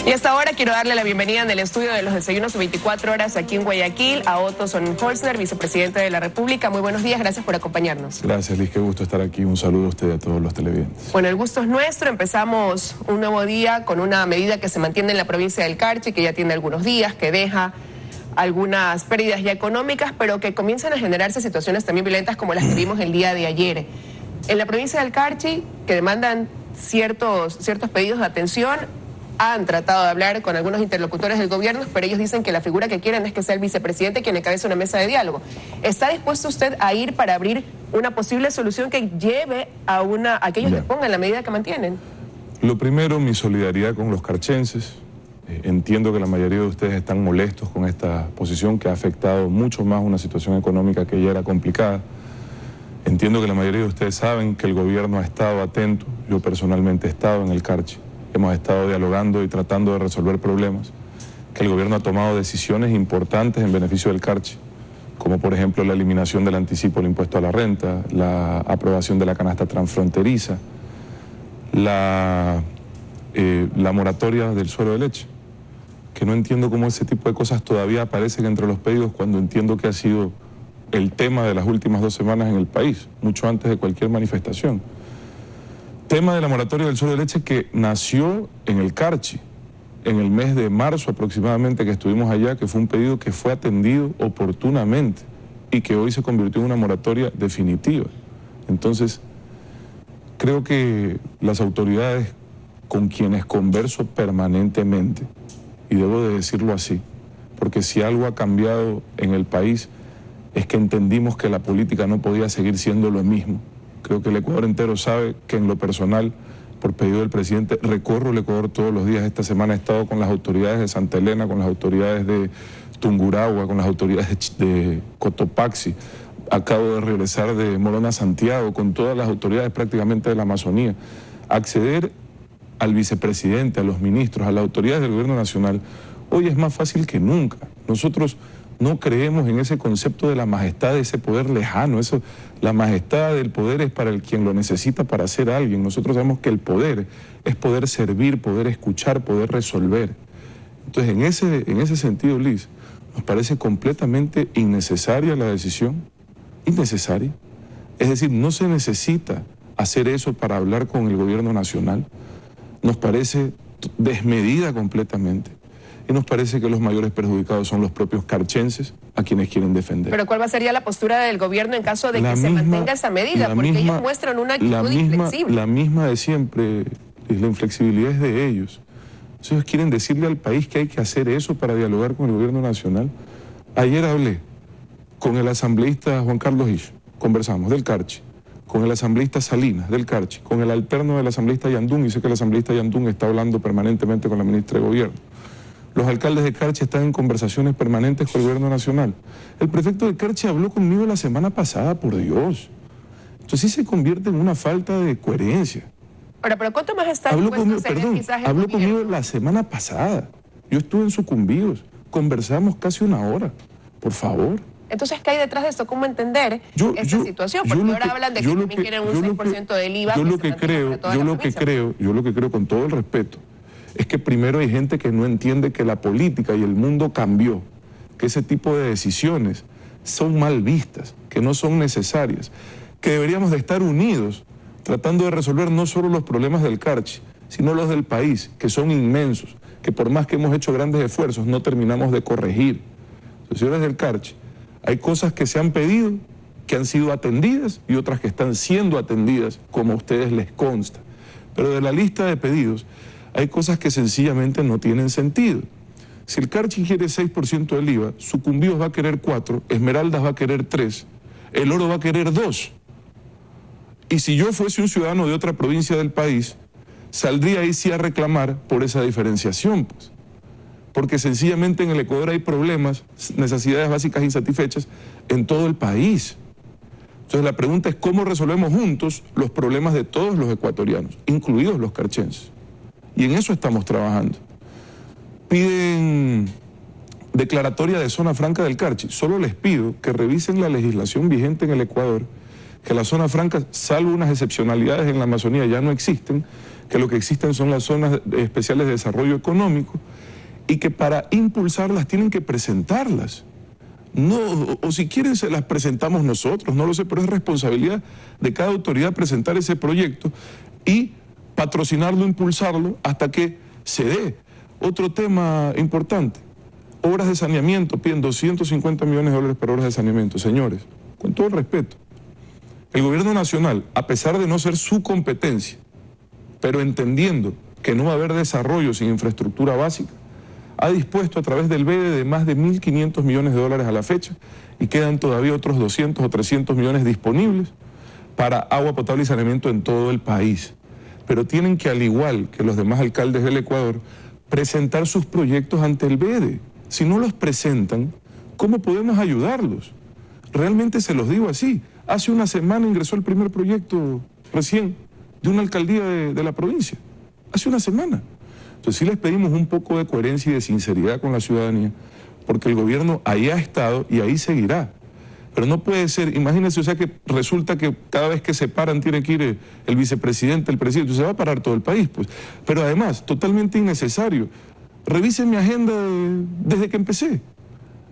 Y hasta ahora quiero darle la bienvenida en el estudio de los desayunos 24 horas aquí en Guayaquil a Otto Sonnenholzner, vicepresidente de la República. Muy buenos días, gracias por acompañarnos. Gracias, Liz, qué gusto estar aquí. Un saludo a usted y a todos los televidentes. Bueno, el gusto es nuestro. Empezamos un nuevo día con una medida que se mantiene en la provincia del Carchi, que ya tiene algunos días, que deja algunas pérdidas ya económicas, pero que comienzan a generarse situaciones también violentas como las que vimos el día de ayer. En la provincia del Carchi, que demandan ciertos pedidos de atención, han tratado de hablar con algunos interlocutores del gobierno, pero ellos dicen que la figura que quieren es que sea el vicepresidente quien encabece una mesa de diálogo. ¿Está dispuesto usted a ir para abrir una posible solución que lleve a que ellos dispongan la medida que mantienen? Lo primero, mi solidaridad con los carchenses. Entiendo que la mayoría de ustedes están molestos con esta posición que ha afectado mucho más una situación económica que ya era complicada. Entiendo que la mayoría de ustedes saben que el gobierno ha estado atento. Yo personalmente he estado en el Carchi. Hemos estado dialogando y tratando de resolver problemas, que el gobierno ha tomado decisiones importantes en beneficio del Carchi, como por ejemplo la eliminación del anticipo del impuesto a la renta, la aprobación de la canasta transfronteriza, la moratoria del suero de leche, que no entiendo cómo ese tipo de cosas todavía aparecen entre los pedidos cuando entiendo que ha sido el tema de las últimas 2 semanas en el país, mucho antes de cualquier manifestación. Tema de la moratoria del suero de leche que nació en el Carchi, en el mes de marzo aproximadamente que estuvimos allá, que fue un pedido que fue atendido oportunamente y que hoy se convirtió en una moratoria definitiva. Entonces, creo que las autoridades con quienes converso permanentemente, y debo de decirlo así, porque si algo ha cambiado en el país es que entendimos que la política no podía seguir siendo lo mismo. Creo que el Ecuador entero sabe que en lo personal, por pedido del presidente, recorro el Ecuador todos los días. Esta semana he estado con las autoridades de Santa Elena, con las autoridades de Tungurahua, con las autoridades de Cotopaxi. Acabo de regresar de Morona, Santiago, con todas las autoridades prácticamente de la Amazonía. Acceder al vicepresidente, a los ministros, a las autoridades del gobierno nacional, hoy es más fácil que nunca. Nosotros no creemos en ese concepto de la majestad, de ese poder lejano. La majestad del poder es para quien lo necesita para ser alguien. Nosotros sabemos que el poder es poder servir, poder escuchar, poder resolver. Entonces, en ese sentido, Liz, nos parece completamente innecesaria la decisión. Innecesaria. Es decir, no se necesita hacer eso para hablar con el gobierno nacional. Nos parece desmedida completamente. Y nos parece que los mayores perjudicados son los propios carchenses a quienes quieren defender. Pero ¿cuál va a ser ya la postura del gobierno en caso de que se mantenga esa medida? Porque ellos muestran una actitud inflexible. La misma de siempre, la inflexibilidad es de ellos. Ellos quieren decirle al país que hay que hacer eso para dialogar con el gobierno nacional. Ayer hablé con el asambleísta Juan Carlos Isch, conversamos del Carchi, con el asambleísta Salinas del Carchi, con el alterno del asambleísta Yandún, y sé que el asambleísta Yandún está hablando permanentemente con la ministra de Gobierno. Los alcaldes de Carchi están en conversaciones permanentes con el gobierno nacional. El prefecto de Carchi habló conmigo la semana pasada, por Dios. Entonces sí se convierte en una falta de coherencia. Ahora, pero ¿cuánto más está dispuesto a seguir quizás el habló gobierno? Conmigo la semana pasada. Yo estuve en Sucumbíos. Conversamos casi 1 hora. Por favor. Entonces, ¿qué hay detrás de esto? ¿Cómo entender esta situación? Porque ahora hablan de que también quieren un 6% del IVA. Yo lo que creo, con todo el respeto, es que primero hay gente que no entiende que la política y el mundo cambió, que ese tipo de decisiones son mal vistas, que no son necesarias, que deberíamos de estar unidos tratando de resolver no solo los problemas del Carchi, sino los del país, que son inmensos, que por más que hemos hecho grandes esfuerzos no terminamos de corregir. Entonces, señores del Carchi, hay cosas que se han pedido, que han sido atendidas y otras que están siendo atendidas, como a ustedes les consta. Pero de la lista de pedidos, hay cosas que sencillamente no tienen sentido. Si el Carchi quiere 6% del IVA, Sucumbíos va a querer 4%, Esmeraldas va a querer 3%, El Oro va a querer 2%. Y si yo fuese un ciudadano de otra provincia del país, saldría ahí sí a reclamar por esa diferenciación, pues. Porque sencillamente en el Ecuador hay problemas, necesidades básicas insatisfechas en todo el país. Entonces la pregunta es cómo resolvemos juntos los problemas de todos los ecuatorianos, incluidos los carchenses. Y en eso estamos trabajando. Piden declaratoria de zona franca del Carchi. Solo les pido que revisen la legislación vigente en el Ecuador, que las zonas francas, salvo unas excepcionalidades en la Amazonía, ya no existen, que lo que existen son las zonas especiales de desarrollo económico y que para impulsarlas tienen que presentarlas. No, o si quieren se las presentamos nosotros, no lo sé, pero es responsabilidad de cada autoridad presentar ese proyecto y patrocinarlo, impulsarlo hasta que se dé. Otro tema importante, obras de saneamiento, piden 250 millones de dólares para obras de saneamiento. Señores, con todo el respeto, el gobierno nacional, a pesar de no ser su competencia, pero entendiendo que no va a haber desarrollo sin infraestructura básica, ha dispuesto a través del BEDE de más de 1.500 millones de dólares a la fecha y quedan todavía otros 200 o 300 millones disponibles para agua potable y saneamiento en todo el país. Pero tienen que, al igual que los demás alcaldes del Ecuador, presentar sus proyectos ante el BEDE. Si no los presentan, ¿cómo podemos ayudarlos? Realmente se los digo así. Hace una semana ingresó el primer proyecto recién de una alcaldía de la provincia. Hace una semana. Entonces sí les pedimos un poco de coherencia y de sinceridad con la ciudadanía, porque el gobierno ahí ha estado y ahí seguirá. Pero no puede ser, imagínense, o sea que resulta que cada vez que se paran tiene que ir el vicepresidente, el presidente, se va a parar todo el país, pues. Pero además, totalmente innecesario. Revisen mi agenda desde que empecé.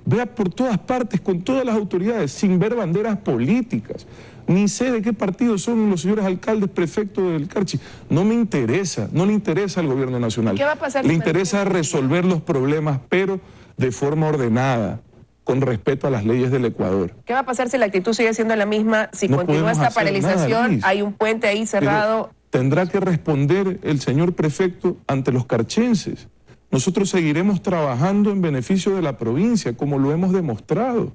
Vea por todas partes, con todas las autoridades, sin ver banderas políticas. Ni sé de qué partido son los señores alcaldes, prefectos del Carchi. No me interesa, no le interesa al gobierno nacional. ¿Qué va a pasar? Le interesa resolver los problemas, pero de forma ordenada, con respeto a las leyes del Ecuador. ¿Qué va a pasar si la actitud sigue siendo la misma? Si no continúa esta paralización, nada, hay un puente ahí cerrado. Pero tendrá que responder el señor prefecto ante los carchenses. Nosotros seguiremos trabajando en beneficio de la provincia, como lo hemos demostrado.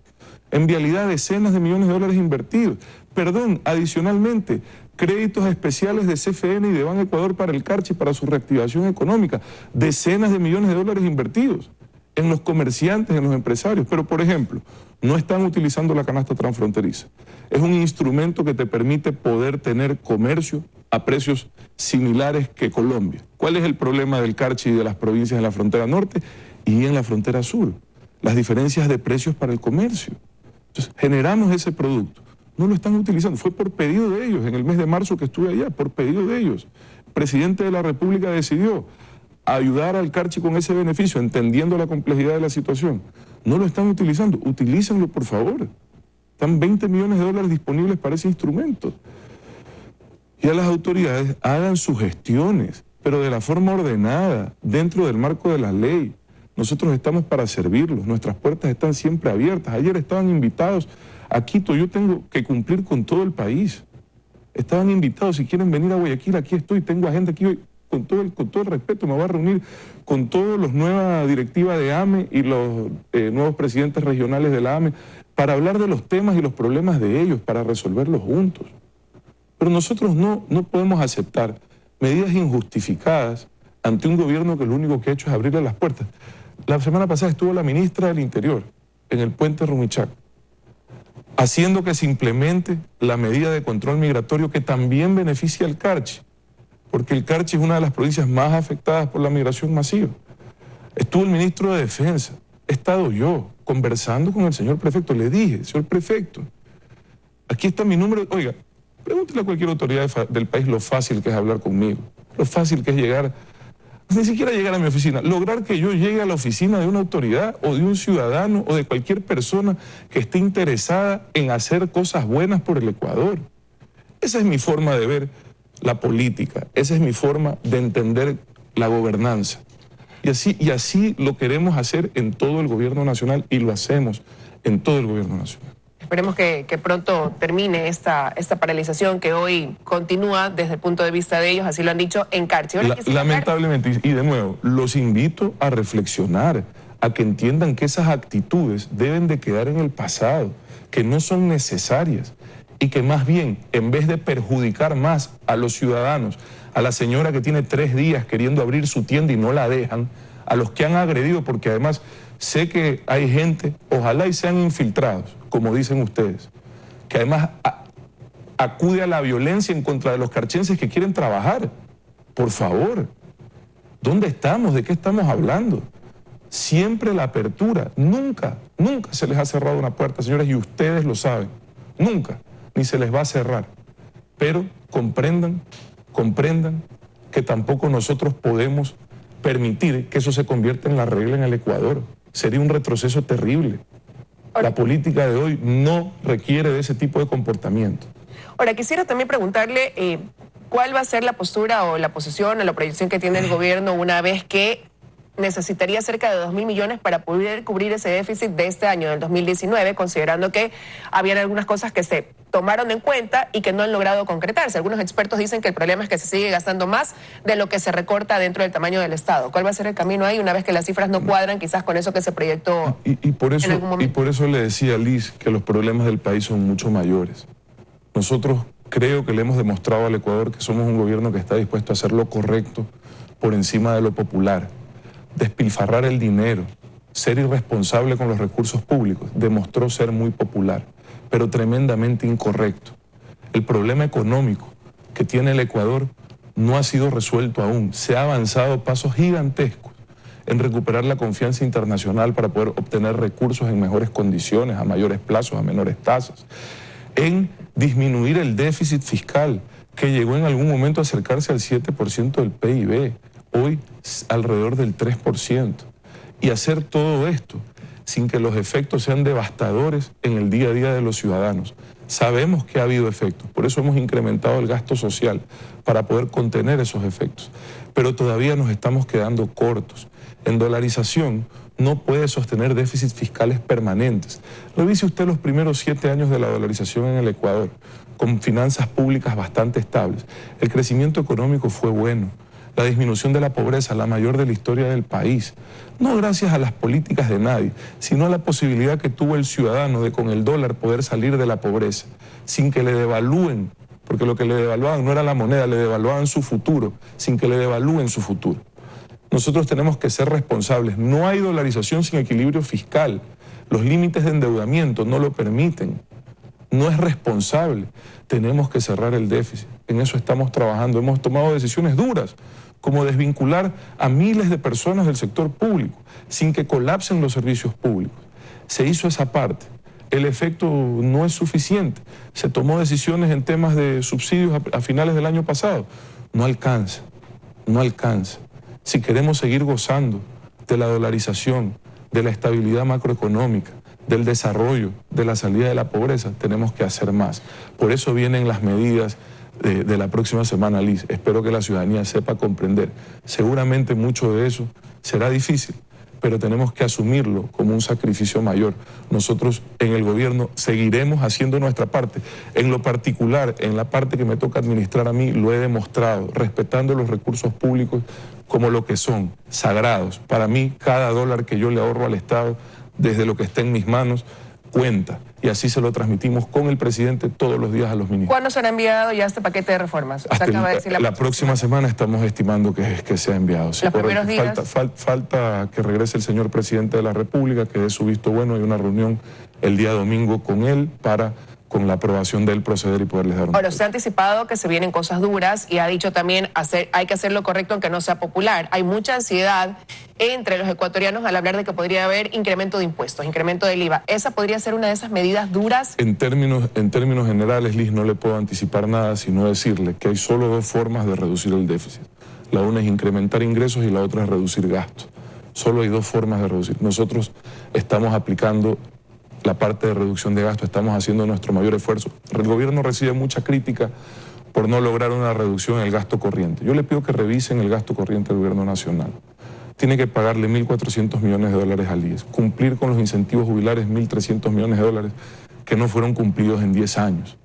En vialidad, decenas de millones de dólares invertidos. Perdón, adicionalmente, créditos especiales de CFN y de Ban Ecuador para el Carchi, para su reactivación económica. Decenas de millones de dólares invertidos en los comerciantes, en los empresarios. Pero, por ejemplo, no están utilizando la canasta transfronteriza. Es un instrumento que te permite poder tener comercio a precios similares que Colombia. ¿Cuál es el problema del Carchi y de las provincias en la frontera norte y en la frontera sur? Las diferencias de precios para el comercio. Entonces, generamos ese producto. No lo están utilizando. Fue por pedido de ellos, en el mes de marzo que estuve allá, por pedido de ellos. El presidente de la República decidió ayudar al Carchi con ese beneficio, entendiendo la complejidad de la situación. No lo están utilizando. Utilícenlo, por favor. Están 20 millones de dólares disponibles para ese instrumento. Y a las autoridades hagan sus gestiones, pero de la forma ordenada, dentro del marco de la ley. Nosotros estamos para servirlos, nuestras puertas están siempre abiertas. Ayer estaban invitados a Quito, yo tengo que cumplir con todo el país. Estaban invitados, si quieren venir a Guayaquil, aquí estoy, tengo agenda aquí hoy. Con todo el respeto, me voy a reunir con todos los nueva directiva de AME y los nuevos presidentes regionales de la AME para hablar de los temas y los problemas de ellos, para resolverlos juntos. Pero nosotros no podemos aceptar medidas injustificadas ante un gobierno que lo único que ha hecho es abrirle las puertas. La semana pasada estuvo la ministra del Interior en el puente Rumichac, haciendo que se implemente la medida de control migratorio que también beneficia al Carchi, porque el Carchi es una de las provincias más afectadas por la migración masiva. Estuvo el ministro de Defensa, he estado yo conversando con el señor prefecto, le dije, señor prefecto, aquí está mi número, oiga, pregúntele a cualquier autoridad del país lo fácil que es hablar conmigo, lo fácil que es llegar, ni siquiera llegar a mi oficina, lograr que yo llegue a la oficina de una autoridad o de un ciudadano o de cualquier persona que esté interesada en hacer cosas buenas por el Ecuador. Esa es mi forma de ver la política, esa es mi forma de entender la gobernanza. Y así lo queremos hacer en todo el gobierno nacional y lo hacemos en todo el gobierno nacional. Esperemos que pronto termine esta paralización que hoy continúa desde el punto de vista de ellos, así lo han dicho, en Carchi. Lamentablemente, y de nuevo, los invito a reflexionar, a que entiendan que esas actitudes deben de quedar en el pasado, que no son necesarias y que más bien, en vez de perjudicar más a los ciudadanos, a la señora que tiene 3 días queriendo abrir su tienda y no la dejan, a los que han agredido, porque además sé que hay gente, ojalá y sean infiltrados, como dicen ustedes, que además acude a la violencia en contra de los carchenses que quieren trabajar. Por favor, ¿dónde estamos? ¿De qué estamos hablando? Siempre la apertura, nunca se les ha cerrado una puerta, señores, y ustedes lo saben, nunca. ni se les va a cerrar. Pero comprendan que tampoco nosotros podemos permitir que eso se convierta en la regla en el Ecuador. Sería un retroceso terrible. La política de hoy no requiere de ese tipo de comportamiento. Ahora, quisiera también preguntarle cuál va a ser la postura o la posición o la proyección que tiene el gobierno una vez que necesitaría cerca de 2.000 millones para poder cubrir ese déficit de este año, del 2019, considerando que habían algunas cosas que se tomaron en cuenta y que no han logrado concretarse. Algunos expertos dicen que el problema es que se sigue gastando más de lo que se recorta dentro del tamaño del Estado. ¿Cuál va a ser el camino ahí una vez que las cifras no cuadran quizás con eso que se proyectó en algún momento? Y por eso le decía a Liz que los problemas del país son mucho mayores. Nosotros creo que le hemos demostrado al Ecuador que somos un gobierno que está dispuesto a hacer lo correcto por encima de lo popular. Despilfarrar el dinero, ser irresponsable con los recursos públicos, demostró ser muy popular, pero tremendamente incorrecto. El problema económico que tiene el Ecuador no ha sido resuelto aún. Se ha avanzado pasos gigantescos en recuperar la confianza internacional para poder obtener recursos en mejores condiciones, a mayores plazos, a menores tasas, en disminuir el déficit fiscal, que llegó en algún momento a acercarse al 7% del PIB, hoy alrededor del 3%, y hacer todo esto sin que los efectos sean devastadores en el día a día de los ciudadanos. Sabemos que ha habido efectos, por eso hemos incrementado el gasto social para poder contener esos efectos, pero todavía nos estamos quedando cortos. En dolarización no puede sostener déficits fiscales permanentes. Revise usted los primeros 7 años de la dolarización en el Ecuador, con finanzas públicas bastante estables. El crecimiento económico fue bueno. La disminución de la pobreza, la mayor de la historia del país, no gracias a las políticas de nadie, sino a la posibilidad que tuvo el ciudadano de con el dólar poder salir de la pobreza, sin que le devalúen, porque lo que le devaluaban no era la moneda, le devaluaban su futuro, sin que le devalúen su futuro. Nosotros tenemos que ser responsables. No hay dolarización sin equilibrio fiscal. Los límites de endeudamiento no lo permiten. No es responsable. Tenemos que cerrar el déficit. En eso estamos trabajando. Hemos tomado decisiones duras, como desvincular a miles de personas del sector público, sin que colapsen los servicios públicos. Se hizo esa parte. El efecto no es suficiente. Se tomó decisiones en temas de subsidios a finales del año pasado. No alcanza, no alcanza. Si queremos seguir gozando de la dolarización, de la estabilidad macroeconómica, del desarrollo, de la salida de la pobreza, tenemos que hacer más. Por eso vienen las medidas de la próxima semana, Liz. Espero que la ciudadanía sepa comprender. Seguramente mucho de eso será difícil, pero tenemos que asumirlo como un sacrificio mayor. Nosotros en el gobierno seguiremos haciendo nuestra parte. En lo particular, en la parte que me toca administrar a mí, lo he demostrado, respetando los recursos públicos como lo que son, sagrados. Para mí, cada dólar que yo le ahorro al Estado, desde lo que esté en mis manos, cuenta. Y así se lo transmitimos con el presidente todos los días a los ministros. ¿Cuándo se han enviado ya este paquete de reformas? La próxima semana estamos estimando que sea enviado. Sí, los primeros días. Falta que regrese el señor presidente de la República, que dé su visto bueno. Hay una reunión el día domingo con él para, con la aprobación de él, proceder y poderles dar un... Ahora, usted ha anticipado que se vienen cosas duras y ha dicho también hay que hacer lo correcto aunque no sea popular. Hay mucha ansiedad entre los ecuatorianos al hablar de que podría haber incremento de impuestos, incremento del IVA. ¿Esa podría ser una de esas medidas duras? En términos generales, Liz, no le puedo anticipar nada, sino decirle que hay solo 2 formas de reducir el déficit. La una es incrementar ingresos y la otra es reducir gastos. Solo hay 2 formas de reducir. Nosotros estamos aplicando la parte de reducción de gastos, estamos haciendo nuestro mayor esfuerzo. El gobierno recibe mucha crítica por no lograr una reducción en el gasto corriente. Yo le pido que revisen el gasto corriente del gobierno nacional. Tiene que pagarle 1.400 millones de dólares al IES, cumplir con los incentivos jubilares 1.300 millones de dólares que no fueron cumplidos en 10 años.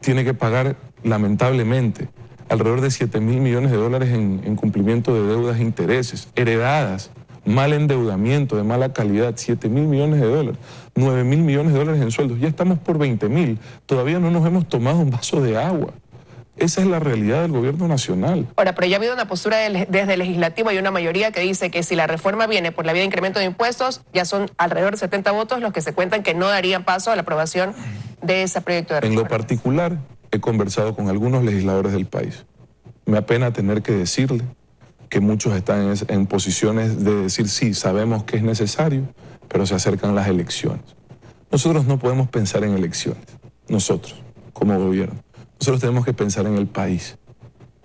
Tiene que pagar, lamentablemente, alrededor de 7.000 millones de dólares en cumplimiento de deudas e intereses, heredadas, mal endeudamiento de mala calidad, 7.000 millones de dólares, 9.000 millones de dólares en sueldos. Ya estamos por 20.000, todavía no nos hemos tomado un vaso de agua. Esa es la realidad del gobierno nacional. Ahora, pero ya ha habido una postura desde el legislativo y una mayoría que dice que si la reforma viene por la vía de incremento de impuestos, ya son alrededor de 70 votos los que se cuentan que no darían paso a la aprobación de ese proyecto de reforma. En lo particular, he conversado con algunos legisladores del país. Me apena tener que decirle que muchos están en posiciones de decir sí, sabemos que es necesario, pero se acercan las elecciones. Nosotros no podemos pensar en elecciones. Nosotros como gobierno. Nosotros tenemos que pensar en el país.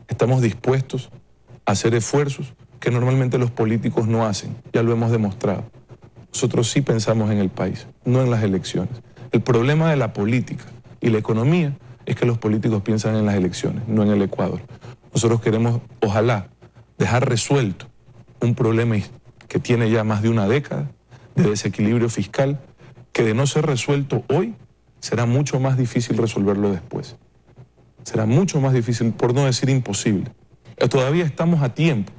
Estamos dispuestos a hacer esfuerzos que normalmente los políticos no hacen, ya lo hemos demostrado. Nosotros sí pensamos en el país, no en las elecciones. El problema de la política y la economía es que los políticos piensan en las elecciones, no en el Ecuador. Nosotros queremos, ojalá, dejar resuelto un problema que tiene ya más de una década de desequilibrio fiscal, que de no ser resuelto hoy, será mucho más difícil resolverlo después. Será mucho más difícil, por no decir imposible. Todavía estamos a tiempo,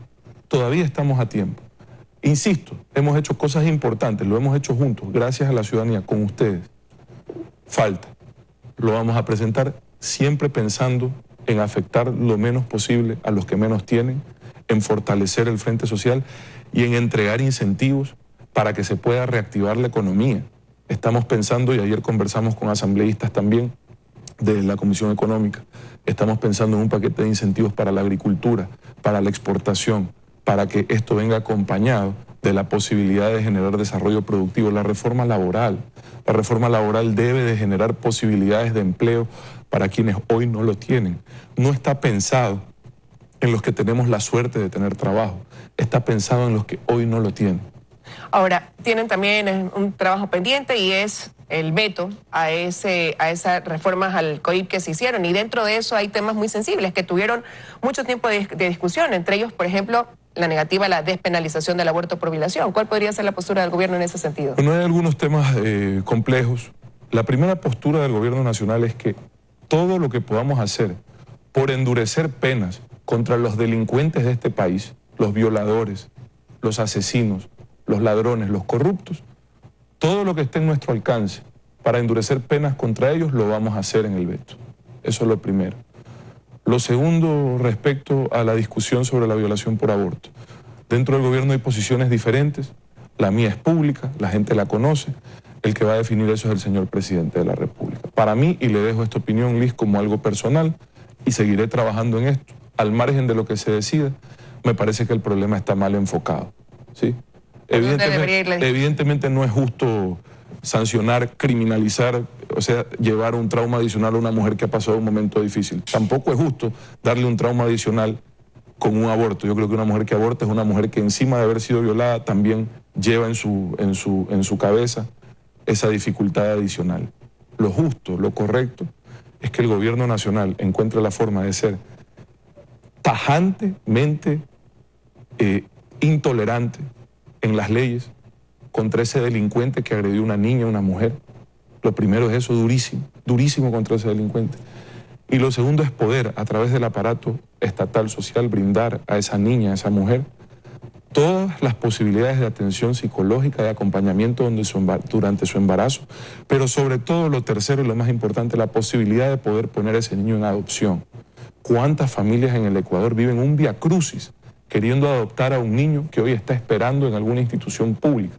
todavía estamos a tiempo. Insisto, hemos hecho cosas importantes, lo hemos hecho juntos, gracias a la ciudadanía, con ustedes. Falta. Lo vamos a presentar siempre pensando en afectar lo menos posible a los que menos tienen, en fortalecer el frente social y en entregar incentivos para que se pueda reactivar la economía. Estamos pensando, y ayer conversamos con asambleístas también de la Comisión Económica, estamos pensando en un paquete de incentivos para la agricultura, para la exportación, para que esto venga acompañado de la posibilidad de generar desarrollo productivo. La reforma laboral debe de generar posibilidades de empleo para quienes hoy no lo tienen. No está pensado en los que tenemos la suerte de tener trabajo, está pensado en los que hoy no lo tienen. Ahora, tienen también un trabajo pendiente y es el veto a esas reformas al COIP que se hicieron, y dentro de eso hay temas muy sensibles que tuvieron mucho tiempo de discusión, entre ellos, por ejemplo, la negativa a la despenalización del aborto por violación. ¿Cuál podría ser la postura del gobierno en ese sentido? Bueno, hay algunos temas complejos. La primera postura del gobierno nacional es que todo lo que podamos hacer por endurecer penas contra los delincuentes de este país, los violadores, los asesinos, los ladrones, los corruptos, todo lo que esté en nuestro alcance para endurecer penas contra ellos lo vamos a hacer en el veto. Eso es lo primero. Lo segundo, respecto a la discusión sobre la violación por aborto. Dentro del gobierno hay posiciones diferentes, la mía es pública, la gente la conoce, el que va a definir eso es el señor presidente de la República. Para mí, y le dejo esta opinión, Liz, como algo personal, y seguiré trabajando en esto, al margen de lo que se decida, me parece que el problema está mal enfocado, ¿sí? Evidentemente no es justo sancionar, criminalizar, o sea, llevar un trauma adicional a una mujer que ha pasado un momento difícil. Tampoco es justo darle un trauma adicional con un aborto. Yo creo que una mujer que aborta es una mujer que, encima de haber sido violada, también lleva en su cabeza esa dificultad adicional. Lo justo, lo correcto, es que el gobierno nacional encuentre la forma de ser tajantemente intolerante en las leyes contra ese delincuente que agredió a una niña, a una mujer. Lo primero es eso, durísimo, durísimo contra ese delincuente. Y lo segundo es poder, a través del aparato estatal social, brindar a esa niña, a esa mujer, todas las posibilidades de atención psicológica, de acompañamiento durante su embarazo, pero sobre todo, lo tercero y lo más importante, la posibilidad de poder poner a ese niño en adopción. ¿Cuántas familias en el Ecuador viven un viacrucis queriendo adoptar a un niño que hoy está esperando en alguna institución pública?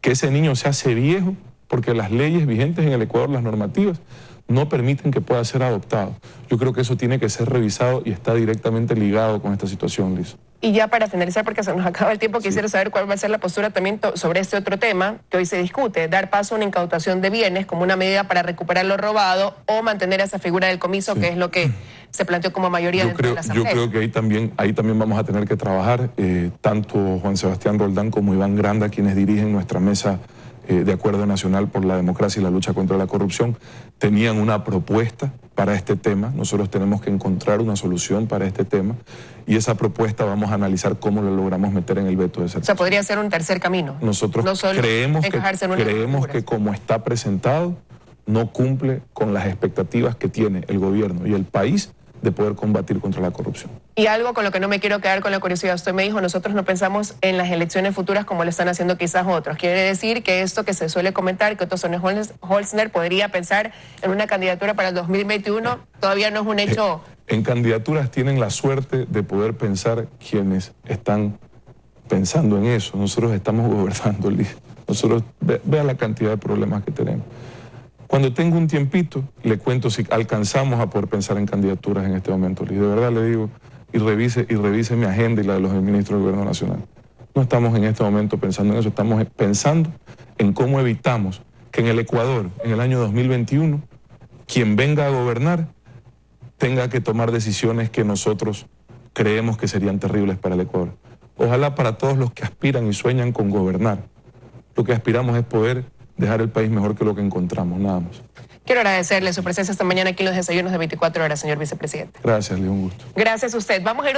Que ese niño se hace viejo porque las leyes vigentes en el Ecuador, las normativas, no permiten que pueda ser adoptado. Yo creo que eso tiene que ser revisado y está directamente ligado con esta situación, Liz. Y ya para finalizar, porque se nos acaba el tiempo, quisiera saber cuál va a ser la postura también sobre este otro tema que hoy se discute, dar paso a una incautación de bienes como una medida para recuperar lo robado o mantener esa figura del comiso, que es lo que se planteó como mayoría dentro de la Asamblea. Yo creo que ahí también vamos a tener que trabajar, tanto Juan Sebastián Roldán como Iván Granda, quienes dirigen nuestra mesa de Acuerdo Nacional por la Democracia y la Lucha contra la Corrupción, tenían una propuesta para este tema. Nosotros tenemos que encontrar una solución para este tema y esa propuesta vamos a analizar cómo lo logramos meter en el veto de esa. O sea, podría ser un tercer camino. Nosotros creemos que como está presentado no cumple con las expectativas que tiene el gobierno y el país de poder combatir contra la corrupción. Y algo con lo que no me quiero quedar con la curiosidad, usted me dijo, nosotros no pensamos en las elecciones futuras como lo están haciendo quizás otros. Quiere decir que esto que se suele comentar, que Otto Sonne Holzner podría pensar en una candidatura para el 2021, todavía no es un hecho. En candidaturas tienen la suerte de poder pensar quienes están pensando en eso. Nosotros estamos gobernando, Liz. Nosotros, vea la cantidad de problemas que tenemos. Cuando tengo un tiempito, le cuento si alcanzamos a poder pensar en candidaturas en este momento, Liz. De verdad le digo, y revise mi agenda y la de los ministros del Gobierno Nacional. No estamos en este momento pensando en eso, estamos pensando en cómo evitamos que en el Ecuador, en el año 2021, quien venga a gobernar tenga que tomar decisiones que nosotros creemos que serían terribles para el Ecuador. Ojalá para todos los que aspiran y sueñan con gobernar. Lo que aspiramos es poder dejar el país mejor que lo que encontramos, nada más. Quiero agradecerle su presencia esta mañana aquí en los desayunos de 24 horas, señor vicepresidente. Gracias, Leo, un gusto. Gracias a usted. Vamos a ir